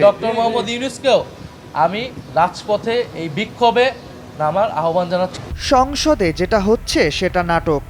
Doctor Mohammad ইউনূসকেও আমি রাজপথে এই বিক্ষোভে নামার আহ্বান জানাচ্ছি। সংসদে যেটা হচ্ছে সেটা নাটক।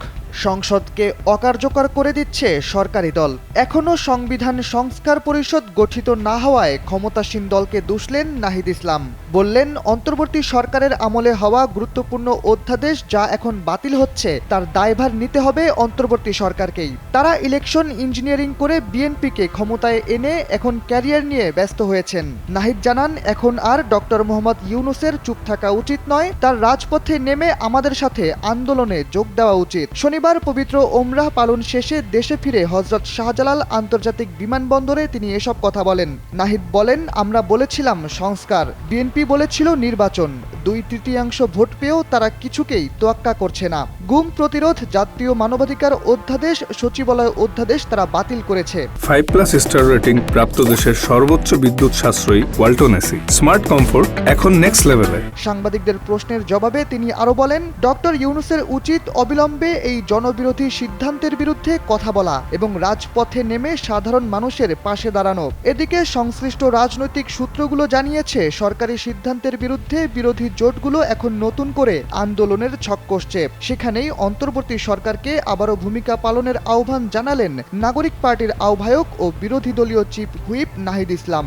সংসদকে অকার্যকর করে দিচ্ছে সরকারি দল। এখনও সংবিধান সংস্কার পরিষদ গঠিত না হওয়ায় ক্ষমতাসীন দলকে দুষলেন নাহিদ ইসলাম। বললেন, অন্তর্বর্তী সরকারের আমলে হওয়া গুরুত্বপূর্ণ অধ্যাদেশ যা এখন বাতিল হচ্ছে তার দায়ভার নিতে হবে অন্তর্বর্তী সরকারকেই। তারা ইলেকশন ইঞ্জিনিয়ারিং করে বিএনপিকে ক্ষমতায় এনে এখন ক্যারিয়ার নিয়ে ব্যস্ত হয়েছেন। নাহিদ জানান, এখন আর ডক্টর মোহাম্মদ ইউনূসের চুপ থাকা উচিত নয়, তার রাজপথে নেমে আমাদের সাথে আন্দোলনে যোগ দেওয়া উচিত। শনিবার পবিত্র ওমরাহ পালন শেষে দেশে ফিরে হযরত শাহজালাল আন্তর্জাতিক বিমানবন্দরে তিনি এসব কথা বলেন। নাহিদ বলেন, আমরা বলেছিলাম সংস্কার, বিএনপি বলেছিল নির্বাচন। 2/3 ভোট পেয়েও তারা কিছুকেই তোয়াক্কা করছে না। গুম প্রতিরোধ, জাতীয় মানবাধিকার অধ্যাদেশ, সচিবালয় অধ্যাদেশ তারা বাতিল করেছে। 5+ স্টার রেটিং প্রাপ্ত দেশের সর্বোচ্চ বিদ্যুৎ সাশ্রয়ী ওয়ালটন এসি স্মার্ট কমফোর্ট এখন নেক্সট লেভেলে। সাংবাদিকদের প্রশ্নের জবাবে তিনি আরো বলেন, ডক্টর ইউনূসের উচিত অবিলম্বে এই জনবিরোধী সিদ্ধান্তের বিরুদ্ধে কথা বলা এবং রাজপথে নেমে সাধারণ মানুষের পাশে দাঁড়ানো। এদিকে সংশ্লিষ্ট রাজনৈতিক সূত্রগুলো জানিয়েছে, সরকারি সিদ্ধান্তের বিরুদ্ধে বিরোধী জোটগুলো এখন নতুন করে আন্দোলনের ছক কষছে। সেখানেই অন্তর্বর্তী সরকারকে আবারও ভূমিকা পালনের আহ্বান জানালেন নাগরিক পার্টির আহ্বায়ক ও বিরোধী দলীয় চিফ হুইপ নাহিদ ইসলাম।